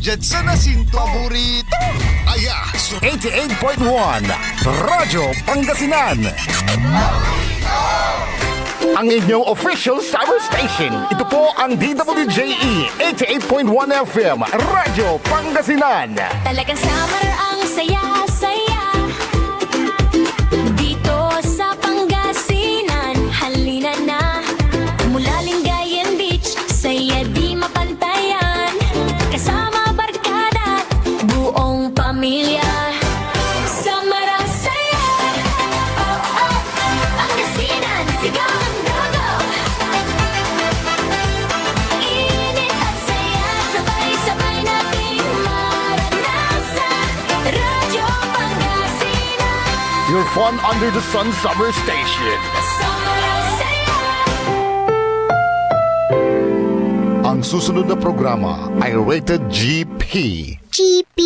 Diyan sa nasinto. Paborito. Aya. 88.1 Radyo Pangasinan. Ang inyong official summer station. Ito po ang DWJE 88.1 FM Radyo Pangasinan. Talagang summer ang saya-saya dito sa Pangasinan. Halina na mula Lingayen Beach, saya di mapantayan. Kasama barkada, buong pamilya. Summer ang saya. Oh, oh, Pangasinan, sigaw ang dugo. Init at saya, sabay-sabay nating maranasan. Radyo Pangasinan. Your fun under the sun summer station. Summer ang saya. Ang susunod na programa ay rated GP. GP?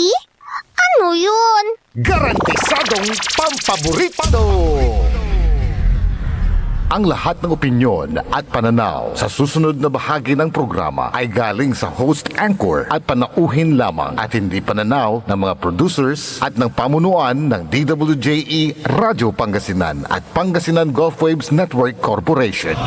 Ano yun? Garantisadong pampaborito! Ang lahat ng opinyon at pananaw sa susunod na bahagi ng programa ay galing sa host anchor at panauhin lamang at hindi pananaw ng mga producers at ng pamunuan ng DWJE Radio Pangasinan at Pangasinan Gulf Waves Network Corporation.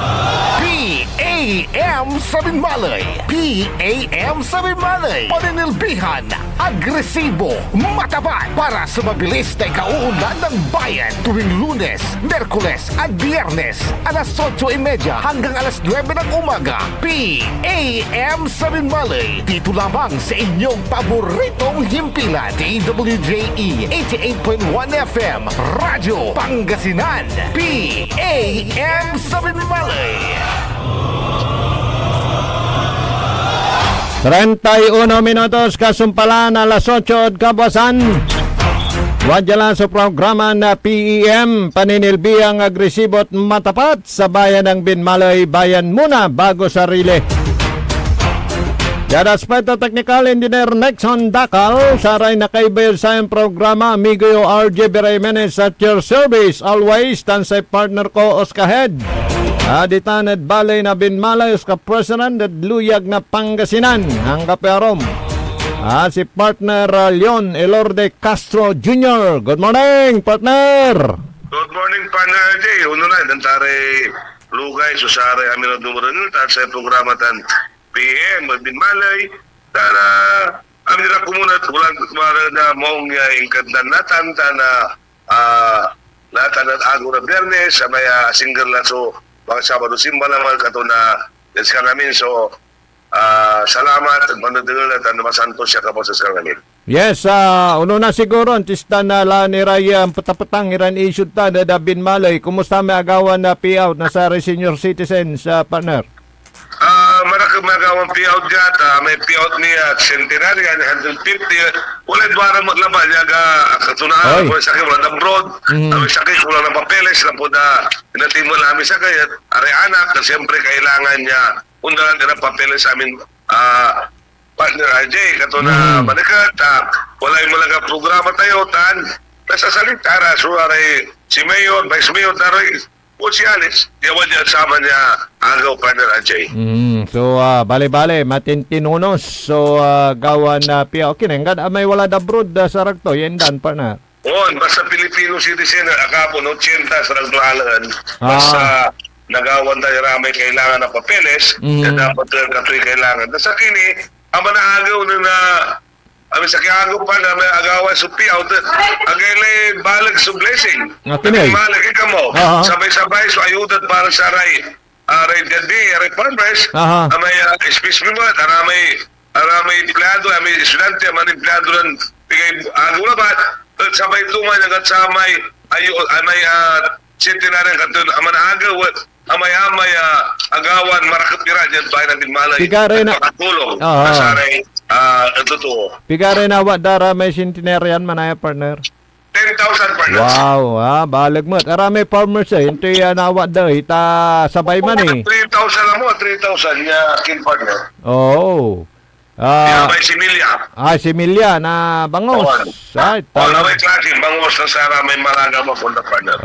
PAM Sabinmalay! PAM Sabinmalay! Paninilbihan, agresibo, matapat para sa mabilis na ikauunlad ng bayan tuwing Lunes, Merkules at Biyernes alas 8:30 hanggang alas 9 ng umaga. PAM Sabinmalay! Dito lamang sa inyong paboritong himpilan. DWJE 88.1 FM Radyo Pangasinan. PAM Sabinmalay! 31 minutos kasumpalan alas 8 kabasan. Wadya lang sa programa na PEM, paninilbiang agresibo at matapat sa bayan ng Binmalay. Bayan muna bago sarili. Yan aspecto technical engineer Nexon Dakal. Saray na kaibayad sa iyong programa. Amigo yo RJ Beremenes at your service. Always, tansay partner ko Oskahed. Aditaned balay na Binmalay ka President at luyag na Pangasinan ang kapearom. Si partner Leon Elorde Castro Jr. Good morning, partner! Good morning, partner Jay. Uno na, dantare lugay, susare amin at numero nyo, sa programa tan PM, Binmalay, tana amin nila kumunat, walang na mong ingkandan natan, tana natan at ago na biyernes, sa may single na so, mga Sabado simba naman kato na yes ka namin. So, salamat at manadil at masantos siya kapos sa namin. Yes, uno na siguro, antista na la ni Raya ang patapatang iran issued ta na Binmalay. Kumusta may agawan na payout na sa senior citizens, partner? Marakang magawang payout gata, may payout niya centenary, 150. Wala dwara maglaba niya katunaan, wala sakit, wala abroad, may sakit, wala ng papeles, na po na pinatimol namin sa kaya, are anak, na siyempre kailangan niya, undahan din ang papeles sa amin, partner RJ, katuna manikat, wala yung malaga programa tayo, nasa salitara, so are si Mayor, Vice Mayor, taroy, o si Alice, yawan niya sama niya agaw, partner RJ. So, bale-bale, matintinunos. So, gawan na piya. Okay, nga, may wala da brood sa ragto. Yan dan, partner. Basta Filipino citizen, akapon, 80 sa ragdohalan. Basta nagawan tayo ramay kailangan ng papeles, dapat kato'y kailangan. Sa kini, ang manahagaw na amin sa kiagaw pa na may agawan sa payout, agaylay balag sa blessing. Balag ka mo. Sabay-sabay, so ayudat para sa aray jadi, aray farmers, may space mo ba, aramay empleyado, may estudyante, may empleyado ng bigay agulabat, sabay tuman ang katsamay, may centenary ang katun, aman agaw, amay agawan, marakapira dyan tayo ng Binmalay. Pigare na. Tulong, kasaray, totoo. Pigare na dara may centenarian manaya, partner. 10,000 partners. Wow, balag mo. Arami farmers ito nawa daw. Ita sabay man 3,000 lang mo, 3,000 niya kin partner. Oh. Ah, may similya. si Milya na bangos. Ay, Wala may klase, bangos na sana may malaga mo kung partner.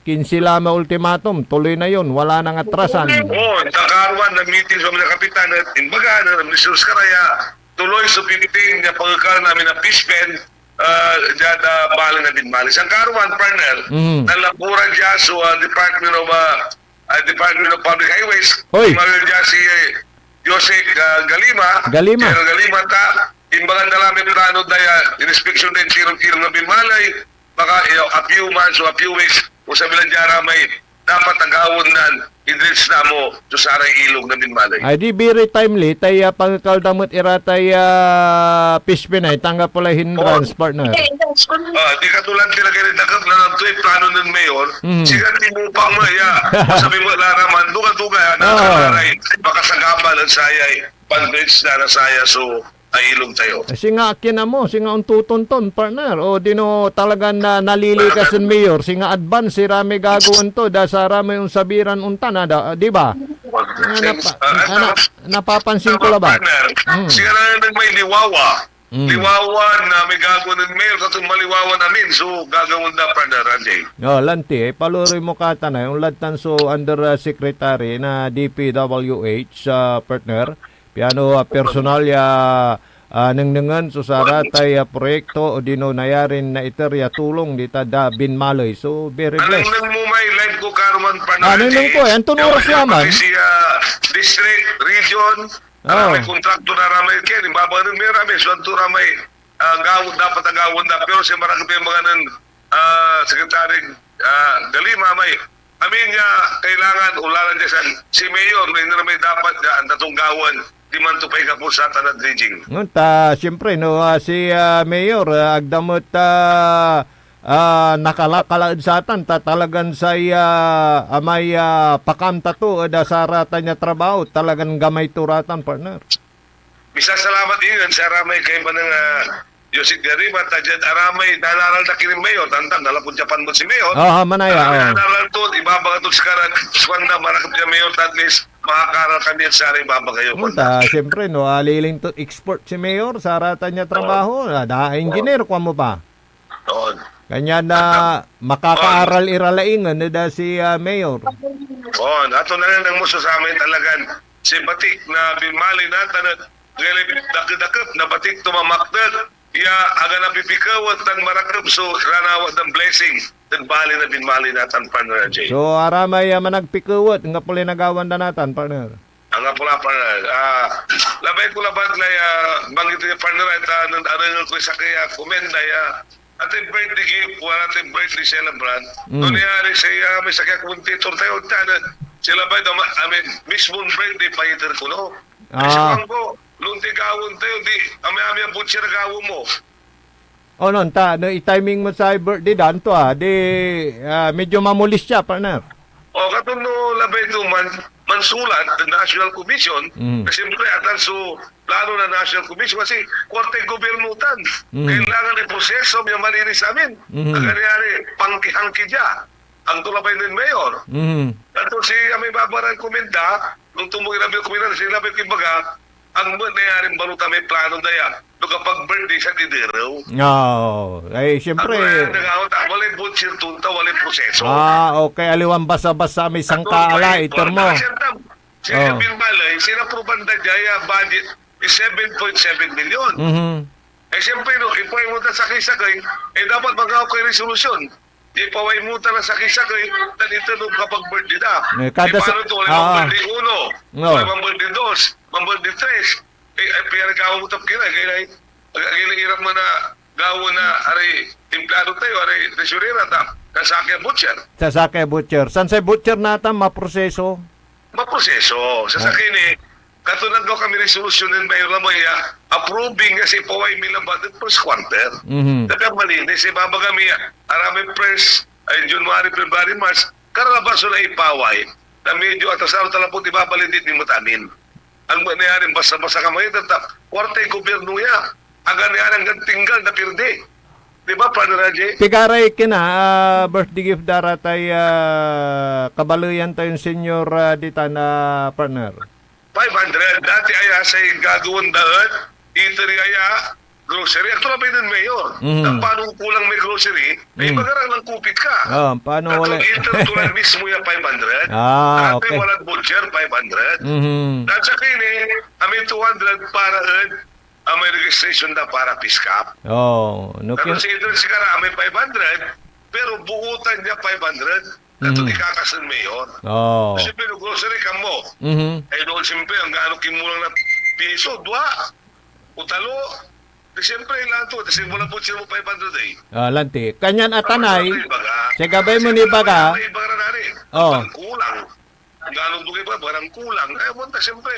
kinsila may ultimatum, tuloy na yun, wala nang atrasan. Nakaruan, nag-meeting sa mga kapitan at imbaga na resource karaya, tuloy sa pipiting na pagkakaroon namin na pispen, dyan bali na din bali. Sa karuan, partner, nalapuran dyan sa Department of Public Highways, Hoy. Mario dyan si Jose Galima, Galima. General Galima ta, imbaga na namin plano daya, inspection din sirong-sirong na binmalay, baka a few months o a few weeks, kung sabi lang dyan may dapat tagawon nan, idris na mo, susaray ilog na binmalay. Ay di very timely, tay pagkaldamot iratay pispinay, tanggap pala hindrance, partner. Di katulad nila ganit nakap na nagtuloy plano ng mayor, siya tinupang mo, sabi mo, laraman, duga-duga, nakalaray, baka sagabal ang sayay, pan-bridge na nasaya, so, ay ilog tayo. Singa kinamo, singa untutunton, partner. O dino talaga na nalilikas ng mayor, singa advance si rami gagawin to, da sa rami yung sabiran unta na, di ba? Napapansin ko labat. Siya na nang may liwawa. Liwawa na may gagawin ng mayor, katong maliwawa namin, so gagawin na partner, Ranjay. Lanti, paluroy mo kata na, yung ladtan so under secretary na DPWH, partner, piano personal nangnangan so sa ratay proyekto o dino nayarin na iterya tulong dita da binmaloy. So very blessed. Anong mo may live ko karuman pa na. Anong ko, anton oras naman. District, region, may kontrakto na ramay kaya, ibaba rin may ramay, so anto ramay gawon dapat agawon na, pero siya marami pa yung mga ng Secretary Galima may amin nga kailangan ulalan dyan si Mayor, may dapat ang tatong gawon di man to pa'y kapusatan at dredging. Siyempre, si Mayor, agdamot nakalakalaad sa atan, talagan sa may pakamta to, sarata niya trabaho, talagang gamay turatan, partner. Bisa salamat din sa aramay kay ba ng Yosik Garima, Tajad Aramay, nalaral na kining Mayor, tantang, nalapod Japan mo si Mayor. Manaya. Nalaral to, ibaba ka to sa karan, swanda, marakap niya Mayor, at least, makakaral kami at sari ibaba kayo. Siyempre, aliling to export si Mayor, sarata niya trabaho, engineer kwa mo pa. Doon. Kanya na makakaaral iralaingan na si Mayor. Ato na lang ang muso sa amin talagan, si Batik na binmali natin at dakit-dakit na Batik tumamakdal, aga na pipikawat ng marakap so ranawat ng blessing ng bali na binmali natin, partner Jay. So, aramay managpikuwat, nga pala nagawan na natin, partner. Ang nga pula, partner. Labay ko labat na bangit niya, partner, at anong ko sa kaya komenda, ating birthday gift, wala ating birthday celebrant. Doon nangyari siya, may sakya kumentitor tayo, sila ba ito, mismong birthday pa iter ko, no? Kasi ko, lunti gawon tayo, di, ami-ami ang butcher gawon mo. I-timing mo sa birthday danto medyo mamulis siya, partner. Katong no, labay ito, mansulat, the National Commission, kasi siyempre, atan so, plano na National Commission, kasi korte gobernutan, kailangan i-proseso, may malinis amin. Ang nangyari, pangkihangki dya, ang tulabay ng mayor. Ito si may babaran komenda, nung tumuhin namin komenda, sila may kimbaga, ang nangyari baluta may plano na yan, nung kapag birthday sa didiraw. Siyempre. Walay butcher tunta, walay proseso. Okay, aliwan basa-basa may sangkaala, iter mo. Sila Binmalay, sila probanda dyan, budget is 7.7 million. Siyempre, ipaway mo na sakay-sakay, dapat mag-aw kayo resolusyon. Ipaway mo na sakay-sakay, dan ito nung kapag birthday na. Paano ito, walang birthday 1, walang birthday 2, birthday 3, pinagawa mo tap kina, kaya hirap mo na gawo na, aray, timplado tayo, aray, resurera ta, kasakya butcher. Sasakay butcher. San sa butcher natin maproseso? Maproseso. Sasakin katulad ko kami resolution ng mayor na maya, approving kasi paway milabad at first quarter. Malinis, ibaba kami, arami first, January, February, March, karalabaso na ipaway, na medyo atasaro talapot, ibabalindit ni Mutanin. Ang nangyari, basta-basta kamay, kwarta yung gobyerno niya, hanggang nangyari hanggang tinggal na pirde. Di ba, Partner Raji? Pigaray kina, birthday gift daratay, kabaluyan tayong senior dita na partner. 500. Dati aya sa gagawin daan, eatery aya, grocery. Ito na ba yun, Mayor? Paano kulang may grocery? Ay, bagarang lang kupit ka. Paano wala? Eatery tulad mismo yung 500. Ah, okay. Dati walang butcher, 500. At sa kini, amin 200 para may registration na para pick-up. Oh, no Pero si Idol Sigara, may 500, pero buutan niya 500. Ito ikakasan Mayor. Oh. Kasi grocery ka mo. Ay doon siyempre, ang gaano kimulang na piso, 2. Utalo. Di siyempre, ilan to. Kasi mula po siya mo 500 eh. Lanti. Kanyan atanay. Ibaga. Sa gabay mo ni Baga. Ibaga na rin. Oh. Ang kulang. Ang gaano dugay ba? Barang kulang. Ay, munta siyempre.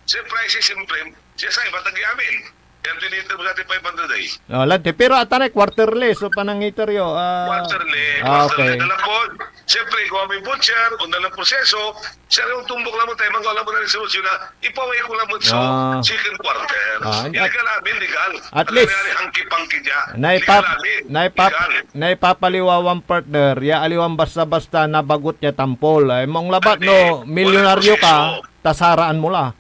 Siya prices siyempre. Siya sa iba tagi-amin. Yan tinitip mo natin 500 eh. Lanti. Pero atanay, quarterless. O panangitaryo. Quarterly. Okay. Dala po. Siyempre, kung may butcher, kung dalang proseso, siya rin tumbok lang mo tayo, magawa mo na rin solusyon na ipaway ko lang mo sa second quarter. Illegal namin, legal. At least, hangki-pangki dya. naipapaliwawang partner, ya aliwang basta-basta nabagot niya tampol. Ay, mong labat no, milyonaryo ka, tasaraan mo la.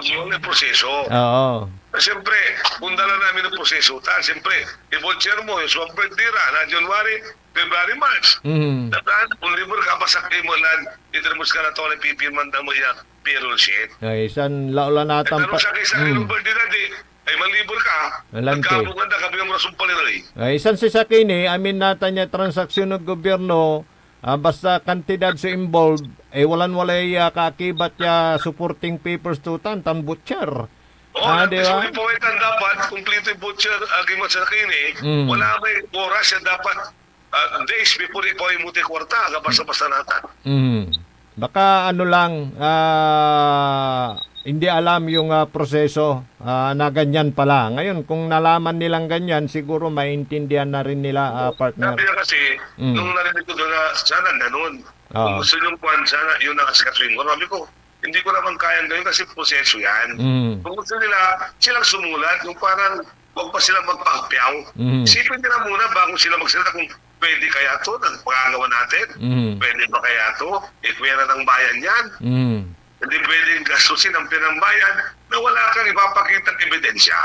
Yun ang proseso. Oo. Siyempre, kung dala namin ang proseso, siyempre, i-butcher mo, yung swang birthday na January, February, March. Dataan, kung libre ka, masakay mo lang, itirmos ka na ito, pipirman mo yung payroll sheet. Ay, isan laula natang Pero sa yung birthday na di, ay malibur ka, Alante. nagkabungan na kami ng mga sumpalinoy. Ay, isan si Sakini, amin nata niya transaksyon ng gobyerno, basta kantidad sa involved, walan-walay kakibat ya supporting papers to tan butcher. Di ba? So, ipawitan dapat, complete butcher, aging masakin wala may oras siya dapat, days before ipaway mo ti kwarta, basta-basta natin. Baka ano lang, hindi alam yung proseso na ganyan pala. Ngayon, kung nalaman nilang ganyan, siguro maintindihan na rin nila, partner. Sabi na kasi, nung narinig ko doon na, sana ganun. Kung gusto nyo kwan, sana yun ang asikasuin ko. Sabi ko, hindi ko naman kayang gawin kasi proseso yan. Kung gusto nila, silang sumulat, yung parang huwag pa sila magpahapyaw. Isipin nila muna bago sila magsalita kung pwede kaya to, nagpangagawa natin. Pwede ba kaya to? Pwera ng bayan yan. Hindi pwedeng gastusin ang pinambayan na wala kang ipapakita ng ebidensya.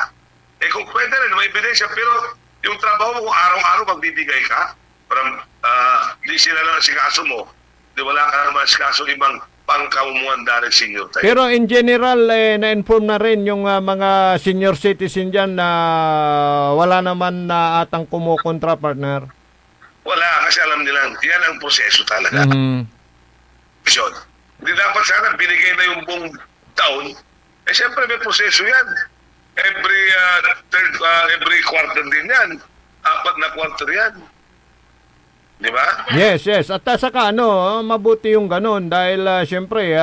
Kung pwede rin, may ebidensya, pero yung trabaho mo, araw-araw magbibigay ka, parang di sila lang sikaso mo, di wala ka naman sikaso ibang pangkaumuan dahil senior tayo. Pero in general, na-inform na rin yung mga senior citizen dyan na wala naman na atang kumukontra, partner. Wala, kasi alam nila, yan ang proseso talaga. Vision. Hindi dapat sana binigay na yung buong taon. Siyempre may proseso yan. Every quarter din yan. 4 na quarter yan. Di ba? Yes. At saka mabuti yung ganun dahil siyempre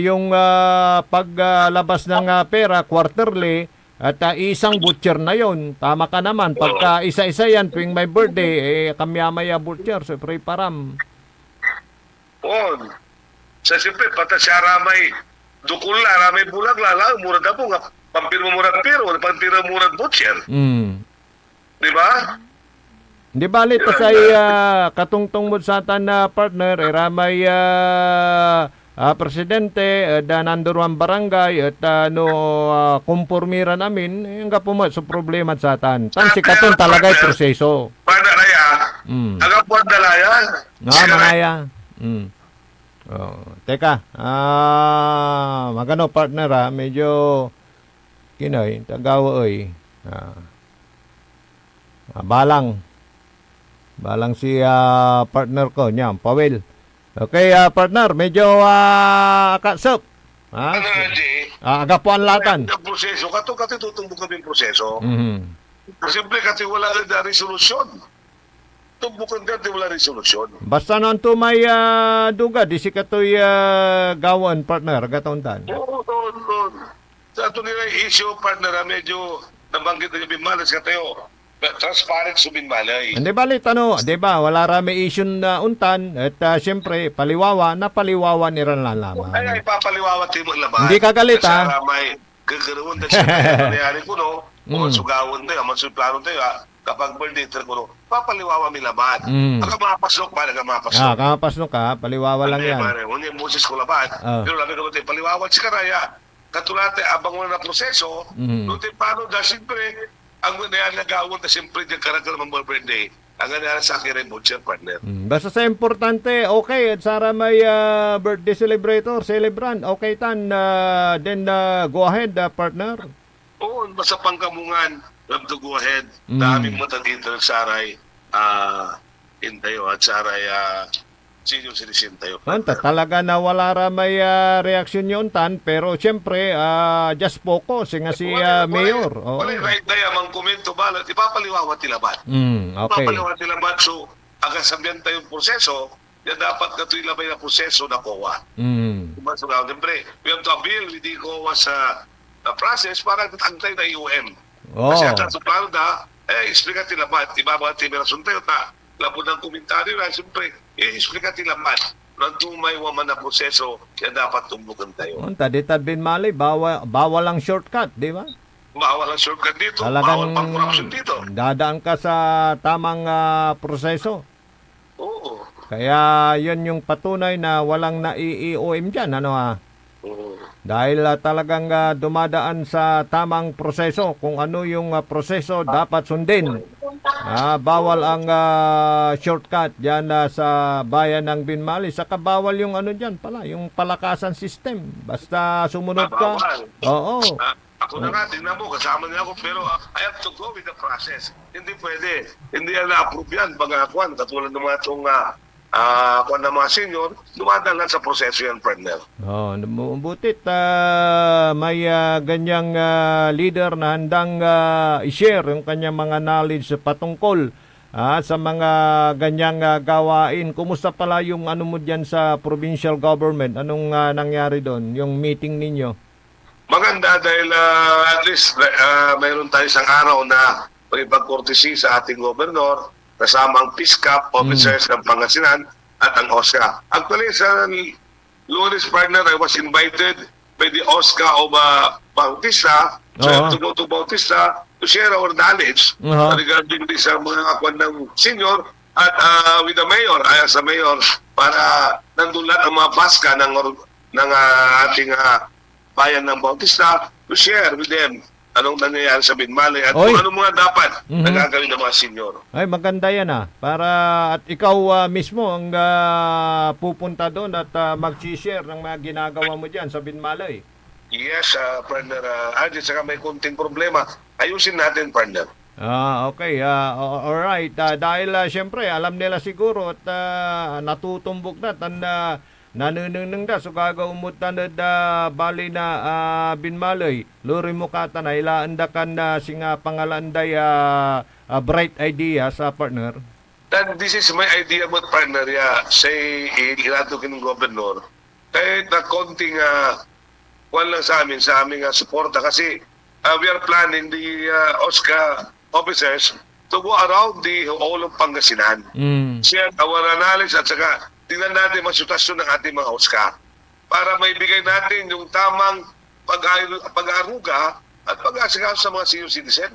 yung paglabas ng pera quarterly at isang butcher na yon. Tama ka naman. Pagka isa-isa yan tuwing may birthday, kamyamaya butcher, siyempre param. Sa siyempre, patasya may dukul na, may bulag lala, murad na po nga. Pampir mo murad pero, pampir mo murad butcher. Di ba? Di balit pasay katungtong mo sa atan na partner, ramay presidente, nanduruan barangay, at kumpormira namin, yung kapumat sa problema sa atan. Tansi katon talagay proseso. Paano kaya? Agapuan dalaya? Manaya. Teka, magano partner medyo kinoy, tagawa Balang si partner ko niya, Pawel. Okay, partner, medyo katsop. Agapuan latan. Ang proseso, kato tutumbok kami yung proseso. Siyempre, kasi wala na resolusyon. Tumbukan ka, wala resolusyon. Basta nang may duga, di si katoy gawan, partner, gatauntan. Oo. Sa ito nila issue, partner, medyo nabanggit na yung bimalas ka tayo. Transparent subinmalay. Hindi balit, di ba, wala rami issue na untan, at siyempre, paliwawa ni ran lamang. Ay, ipapaliwawa tayo mo laban. Hindi ka galit, Kasi may gagawin na siya, nangyari ko, no? Kung sugawin tayo, masuplano tayo, kapag birthday ko, papaliwawa mi labat. Mm. Aga mapasok ba, aga mapasok. Kapasno ka, paliwawa lang yan. Hindi yung boses ko labat. Pero labi ko tayo, paliwawa si Karaya. Katulate, abang mo na proseso, doon tayo paano dahil siyempre, ang nangyayari nagawon na siyempre yung karakter ng mga birthday, ang nangyayari sa akin rin, butcher partner. Basta sa importante, okay, at Sara may birthday celebrant, okay tan, then go ahead, partner. Oo, basta pangkamungan, love to go ahead. Daming mata dito ng Saray, Intayo at Saray, senior citizen tayo. Talaga na wala ra may reaksyon yun tan, pero siyempre, just focus, nga si Mayor. Wala right na yan, mang komento ba, ipapaliwawa tilabat. Okay. Ipapaliwawa tilabat, so, aga sabihan tayong proseso, yan dapat katuloy labay na proseso na COA. So, siyempre, we have to appeal with the COA sa process para tatagtay na IOM. Kasi ang plano na, explica tilabat, ibabang timerasun tayo ta, labod ng komentaryo na, siyempre, explica tilabat, nang tumay waman na proseso, yan dapat tumbukan tayo. Taditad bin Mali, bawal ang shortcut, di ba? Bawal ang shortcut dito, Talagang bawal pang corruption dito. dadaan ka sa tamang proseso. Oo. Kaya yun yung patunay na walang nai-IOM dyan, ano ha? Oo. Dahil talagang dumadaan sa tamang proseso, kung ano yung proseso dapat sundin. Bawal ang shortcut dyan sa bayan ng Binmali. Saka bawal yung ano dyan pala, yung palakasan system. Basta sumunod ka. Bawal. Oo. Ako na nga, tingnan mo, kasama niya ako, pero I have to go with the process. Hindi pwede. Hindi yan na-approve yan. Pag-akuan, katulad ng mga itong akuan ng mga senior, dumadaan lang sa proseso yan, partner. Butit may ganyang leader na handang i-share yung kanyang mga knowledge patungkol sa mga ganyang gawain. Kumusta pala yung ano mo dyan sa provincial government? Anong nangyari doon? Yung meeting ninyo? Maganda dahil at least mayroon tayo isang araw na pagpagkortesi sa ating gobernador, kasama ang PISCAP, officers ng Pangasinan at ang OSCA. Actually, sa Lunes partner, I was invited by the OSCA of Bautista, so I have to go to Bautista to share our knowledge regarding this mga akuan ng senior at with the mayor, as a mayor, para nandun lahat ang mga baska ng ating bayan ng Bautista to share with them anong nangyayari sa Binmali at kung ano mga dapat nagagawin ng mga senior. Ay, maganda yan para at ikaw mismo ang pupunta doon at mag-share ng mga ginagawa mo dyan sa Binmalay. Yes, partner. Saka may konting problema. Ayusin natin, partner. Okay. Alright. Dahil siyempre, alam nila siguro at natutumbok na nanunung da so gagaumutan da bali na Binmalay luri mo kata na ilaandakan na singa pangalanday bright idea sa partner. Then this is my idea about partner say ilato kin governor kahit na konting wala sa amin suporta kasi we are planning the OSCA officers to go around the whole of Pangasinan. Share our analysis at saka tingnan natin masutasyon ng ating mga OSCA para maibigay natin yung tamang pag-aaruga at pag-aasikaso sa mga senior citizen.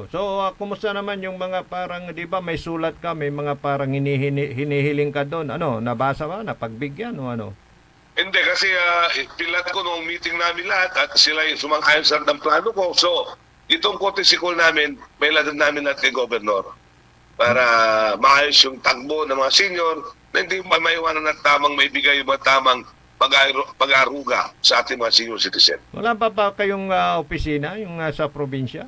So kumusta naman yung mga parang, di ba may sulat ka, may mga parang hinihiling ka doon. Ano, nabasa ba? Napagbigyan o ano? Hindi, kasi pilat ko nung meeting namin lahat at sila yung sumang-ayon sa ng plano ko. So, itong courtesy call namin, may ladan namin lahat kay Governor para maayos yung tagbo ng mga senior na hindi maiwanan na tamang maibigay yung mga tamang pag-aruga sa ating mga senior citizen. Wala pa kayong opisina, yung sa probinsya?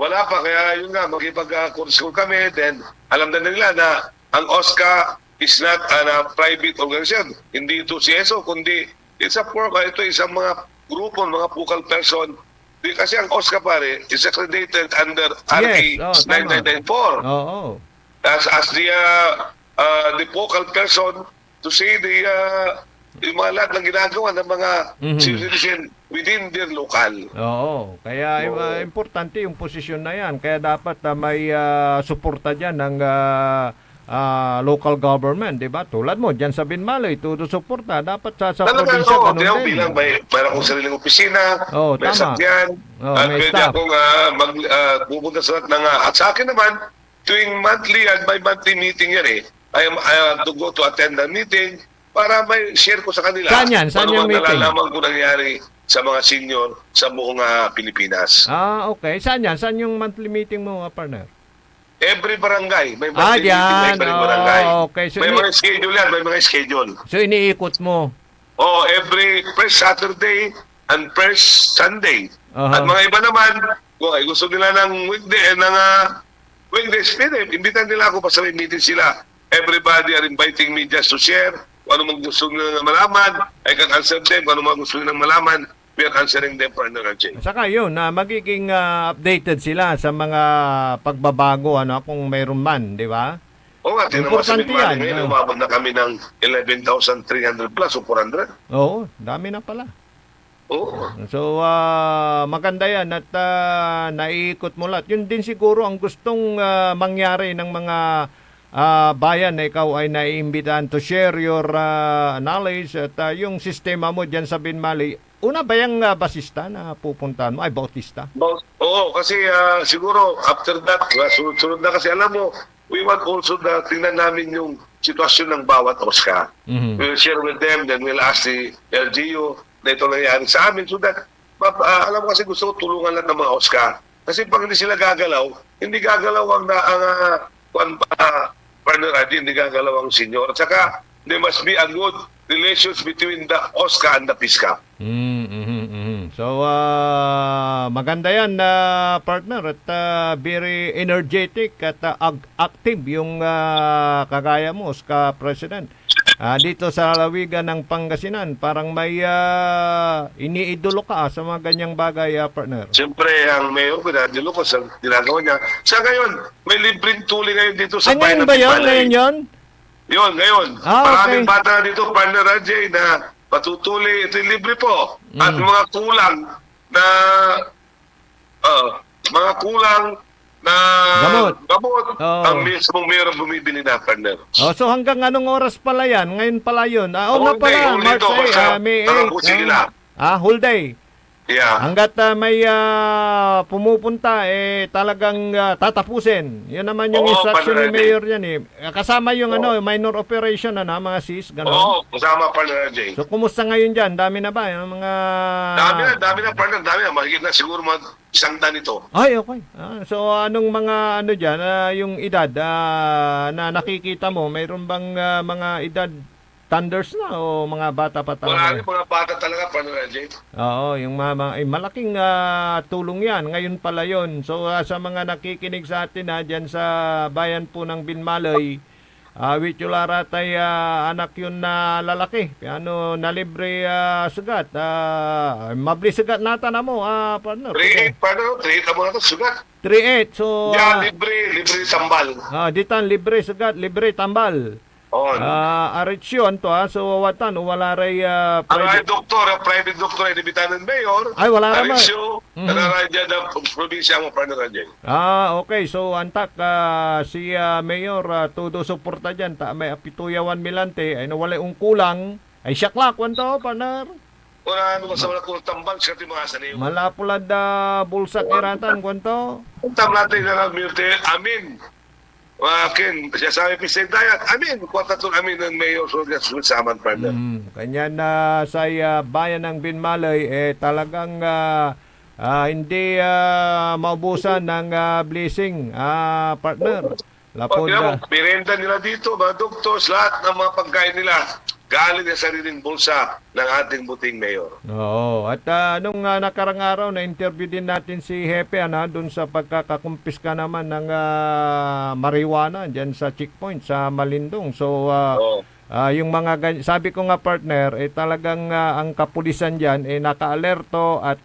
Wala pa, kaya yun nga, magkipag-courtesy kami, then alam na nila na ang OSCA is not a private organization. Hindi ito CSO, kundi ito isang mga grupo, mga focal person. Kasi ang OSCA pare is accredited under RA 9994. As the focal person to say yung mga lahat ng ginagawa ng mga citizen within their local. Kaya importante yung posisyon na yan. Kaya dapat may suporta dyan ng local government, di ba? Tulad mo, dyan sa Binmaloy, todo suporta. Dapat sa Talaga, probinsya, oo, ganun din. bilang mayroon akong sariling opisina, Oo, may tama. sakyan, Oo, at may pwede staff. akong pupunta sa lahat ng... at sa akin naman, tuwing monthly yan, may monthly meeting yan eh. I have to go to attend the meeting para may share ko sa kanila. Saan yan? Saan Ano yung bang meeting? nalalaman ko nangyari sa mga senior sa buong Pilipinas. Okay. Saan yan? Saan yung monthly meeting mo, partner? Every barangay, may monthly yan. meeting, every barangay. Okay. So, may mga schedule yan, may mga schedule. So, iniikot mo. Oh, every first Saturday and first Sunday. Aha. At mga iba naman, kung ay gusto nila ng weekday, weekdays, imbitan nila ako pa sa may meeting sila. Everybody are inviting me just to share. Kung ano mang gusto nila malaman, I can answer them. Kung ano mang gusto nila malaman, we are answering them, Partner Ajay. Saka yun, magiging updated sila sa mga pagbabago kung mayroon man, di ba? Oo nga, tingnan mo sa Importante Binmali yan, ngayon, oo. umabot na kami ng 11,300 plus o 400. Oo, dami na pala. Oo. So, maganda yan at naiikot mo lahat. Yun din siguro ang gustong mangyari ng mga bayan na ikaw ay naiimbitahan to share your knowledge at yung sistema mo dyan sa Binmali. Una ba yung basista na pupuntahan mo? Ay, Bautista? Oo, kasi siguro after that, sunod-sunod na kasi alam mo, we want also na tingnan namin yung sitwasyon ng bawat OSCA. Mhm. We'll share with them, then we'll ask the LGU na ito nangyayari sa amin so that, alam mo kasi gusto ko tulungan lang ng mga OSCA. Kasi pag hindi sila gagalaw, hindi gagalaw ang partner ID, hindi gagalaw ang senior. At saka, there must be a good relations between the OSCA and the PISCA. So, maganda yan, partner, at very energetic at active yung kagaya mo, Oscar President. Dito sa lalawigan ng Pangasinan, parang may iniidolo ka sa mga ganyang bagay, partner. Siyempre, ang mayor ko, dilo ko sa ginagawa niya. Sa ngayon, may libreng tuli ngayon dito sa Ngayon ng ba yun? Binmalay. Ngayon yun? Yun, ngayon. Okay. Maraming bata na dito, partner Ajay, na patutuli. Ito yung libre po. At mga kulang na gamot. Oo. Ang mismong mayor ang bumibili na, partner. So hanggang anong oras pala yan? Ngayon pala yun. Nga Whole day, pala, whole day March to, basta 8, May 8. tatapusin nila. Whole day. Yeah. Hanggat may pumupunta, talagang tatapusin. Yan naman yung Oo, instruction ni partner, Mayor yan eh. Kasama yung minor operation mga sis, gano'n. Oo, kasama, partner Ajay. So kumusta ngayon dyan? Dami na ba? Yung mga... Dami na, partner. Dami na. Mahigit na siguro mga isang dan ito. Ay, okay. So anong mga dyan, yung edad na nakikita mo, mayroon bang mga edad thunders na o mga bata pa Marami talaga? mga bata talaga, partner Ajay. Oo, yung mga malaking tulong yan. Ngayon pala yun. So sa mga nakikinig sa atin dyan sa bayan po ng Binmaloy, Wichulara-tay anak yun na lalaki. Na libre sugat. Mabli sugat nata na mo, partner. 3-8, partner. 3-8 ang mga ito, sugat. 3-8. So, Libre tambal. ditan libre sugat, libre tambal. On. Aretsyon to so watan wala ray Ang private. private doctor, ay dibitanan mayor. Ay, wala naman. Arisyo, nararadya ng probinsya mo, partner Ajay. Okay. So, antak si Mayor todo suporta dyan. May apituyawan milante. Ay nawala yung kulang. Ay siyaklak, wanto, partner. Wala ano sa wala kong tambal sa ating mga saniw. Malapulad bulsak iratan, wanto. Tamlatay na lang, Mirte. Amin. Akin, siya sabi Pisay Dayat. Amin. Kwatatul amin ng mayor. So, sa aman, partner. Kanya na sa bayan ng Binmaloy, talagang hindi maubusan ng blessing, partner. Lapod Pirenda nila dito, mga doctors, lahat ng mga pagkain nila galing sa sariling bulsa ng ating buting mayor. Oo. At nung nakarang araw, na-interview din natin si Hepe doon sa pagkakakumpiska naman ng marijuana dyan sa checkpoint sa Malindong. So, yung mga sabi ko nga, partner, talagang ang kapulisan dyan naka-alerto at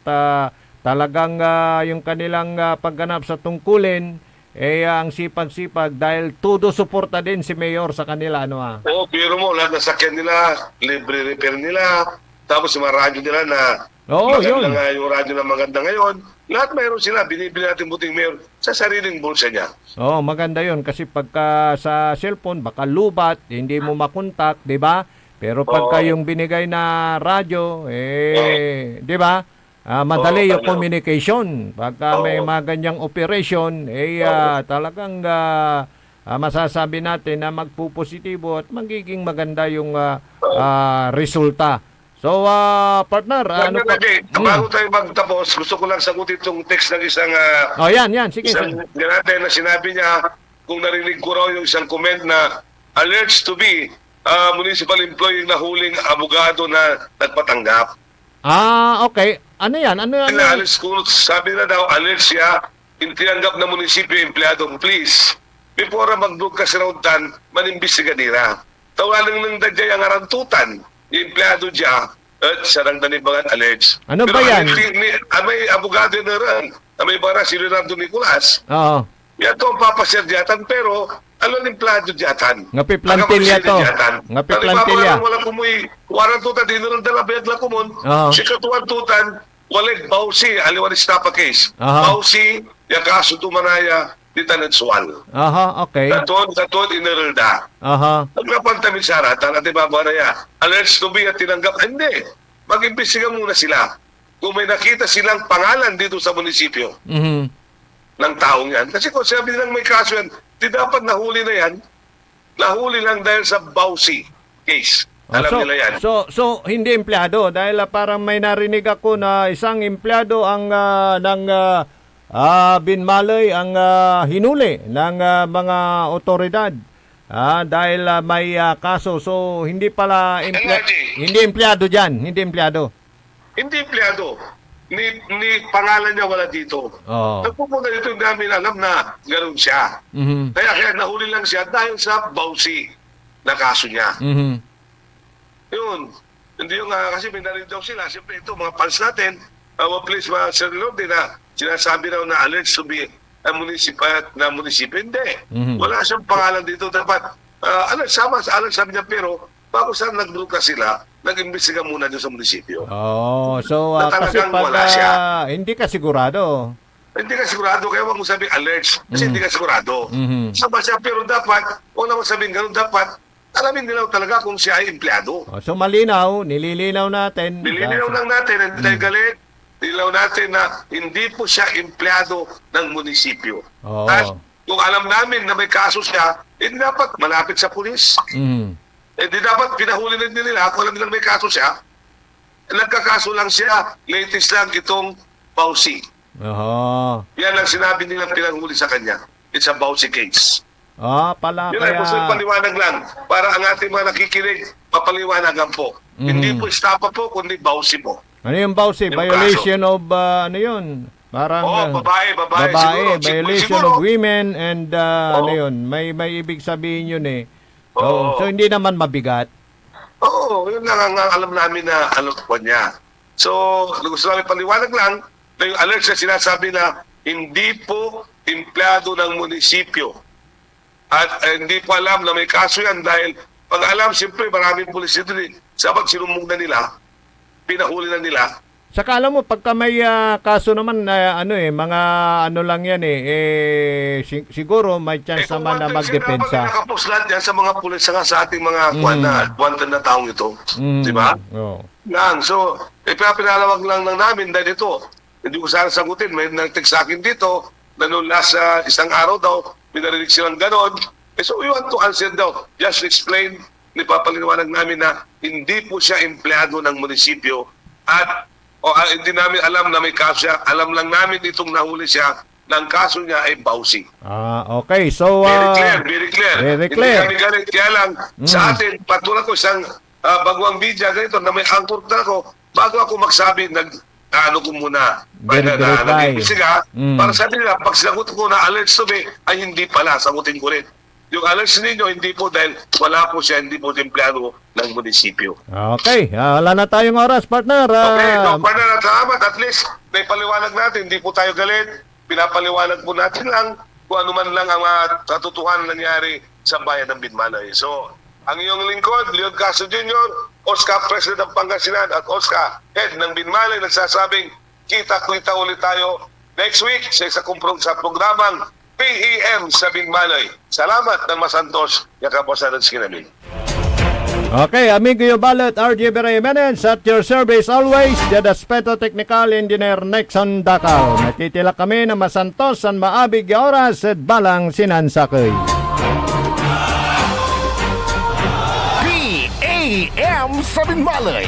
talagang yung kanilang pagganap sa tungkulin ang sipag-sipag dahil todo suporta din si Mayor sa kanila, Oo, biro mo, lahat ng sakyan nila, libre repair nila, tapos yung mga radyo nila na Oo, Maganda yun. nga yung radyo na maganda ngayon. Lahat mayroon sila. Binibili natin buting mayor sa sariling bulsa niya. Oo, maganda yun kasi pagka sa cellphone, baka lubat, hindi mo makontak, di ba? Pero pagka Oo. yung binigay na radyo, di ba? Madali Oo, yung tama. communication. Pagka may Oo. mga ganyang operation, talagang masasabi natin na magpupositibo at magiging maganda yung resulta. So, partner, ano pa? Bago tayo magtapos, gusto ko lang sagutin itong text ng isang Oh, yan. Sige. isang natin na sinabi niya kung narinig ko raw yung isang comment na alerts to be municipal employee na huling abogado na nagpatanggap. Okay. Ano yan? Ano? Alerts ko, sabi na daw, alerts siya, tinanggap na munisipyo empleyado, please. Before mag-broadcast raundan, manimbestiga nila. Tawalan ng dadya ang arantutan, yung empleyado dya, at sarang danibangan alerts. Ano ba yan? May abogado na rin, may bara si Leonardo Nicolas. Oo. Yan to ang papasyerdyatan, pero ano ng empleyado dyatan? Nga piplantilya to. Nga piplantilya. Wala kumuy, warang tutan, di na rin dalabiyag lang kumon. Oo. Si katuan tutan, walig bausi, aliwanis tapa case. Aha. Bausi, yung kaso tumanaya, di tanansual. Okay. Katon, inarelda. Nagkapantamin siya rata, natin babaraya. Alerts to be at tinanggap. Hindi. Mag-imbestiga muna sila. Kung may nakita silang pangalan dito sa munisipyo Mhm. ng taong yan. Kasi kung sabi nilang may kaso yan, di dapat nahuli na yan. Nahuli lang dahil sa Bausi case. Alam nila yan. So hindi empleyado dahil parang may narinig ako na isang empleyado ang ng Binmalay ang hinuli ng mga otoridad. Dahil may kaso. So hindi pala hindi empleyado diyan, hindi empleyado. Hindi empleyado. Ni pangalan niya wala dito. Oo. Nagpupunta dito, hindi namin alam na gano'n siya. Mhm. Kaya nahuli lang siya dahil sa Bausi na kaso niya. Mhm. Yun. Hindi yung kasi may narinig daw sila. Siyempre ito, mga fans natin, please mga Sir Lord, na sinasabi raw na alerts to be na munisipyo. Hindi. Mhm. Wala siyang pangalan dito. Dapat, alert sabi niya, pero bago saan nag-broadcast sila, nag-imbestiga muna doon sa munisipyo. So Na kasi talagang pag wala siya. hindi ka sigurado. Hindi ka sigurado, kaya wag mo sabihin alerts kasi hindi ka sigurado. Mhm. Sama siya, pero dapat, huwag naman sabihin ganun, dapat alamin nila talaga kung siya ay empleyado. So malinaw, nililinaw natin. Nililinaw lang natin, hindi tayo galit. Nililinaw natin na hindi po siya empleyado ng munisipyo. Oo. At kung alam namin na may kaso siya, hindi dapat malapit sa pulis. Mhm. Hindi dapat pinahuli na din nila kung alam nila may kaso siya. Nagkakaso lang siya, latest lang itong Bausi. Oho. Yan ang sinabi nilang pinanghuli sa kanya. It's a Bausi case. Pala Yun ay gusto kaya paliwanag lang para ang ating mga nakikinig mapaliwanagan po. Hindi po estapa po, kundi Bausi po. ano yung Bausi? Yung Violation of ano yun? Parang babae siguro. violation Siguro. of women and Oo. ano yun? May ibig sabihin yun eh. Oo. So hindi naman mabigat. Oo, yun lang ang alam namin na ano po niya. So, gusto namin paliwanag lang na yung alert na sinasabi na hindi po empleyado ng munisipyo. At hindi po alam na may kaso yan dahil pag alam, siyempre maraming pulis dito din. Sabat sinumong na nila, pinahuli na nila. Saka alam mo, pagka may kaso naman na mga ano lang yan siguro may chance Kung naman na wanted siya, dapat magdepensa. nakapost lahat yan sa mga pulis saka sa ating mga wanted na taong ito. Di ba? Oo. Yan. So, pinalawag lang namin dahil ito. Hindi ko sana sagutin. May nag-text sa akin dito na noong last isang araw daw, may narinig silang ganon. So, we want to answer daw. Just explain, nipapalinawanag namin na hindi po siya empleyado ng munisipyo at hindi namin alam na may kaso siya. Alam lang namin itong nahuli siya ng kaso niya ay Bausi. Okay. So Very clear. Very Hindi clear. kami galit. Kaya lang, sa atin, patulad ko isang bagwang bidya ganito na may angkor na ako, bago ako magsabi, ano ko muna, Verify. nag-imbestiga, para sabi nila, pag sinagot ko na alerts to be, ay hindi pala, sagutin ko rin. Yung alerts ninyo, hindi po dahil wala po siya, hindi po empleyado ng munisipyo. Okay. Wala na tayong oras, partner. Okay, partner, salamat. At least, may paliwanag natin, hindi po tayo galit. Pinapaliwanag po natin lang kung ano man lang ang katotohanan nangyari sa bayan ng Binmalay. So, ang iyong lingkod, Leon Castro Jr., OSCA President ng Pangasinan at OSCA Head ng Binmalay nagsasabing kita-kita ulit tayo next week sa isa sa programang PEM sa Binmalay. Salamat ng Masantos, Yakaposan at Skinabin. Okay, amigo yung balot, RJ Jimenez at your service always, the Aspeto Technical Engineer Nexon Dacal. Natitila kami na masantos ang maabig oras at balang sinansakay. PAM sa Binmalay.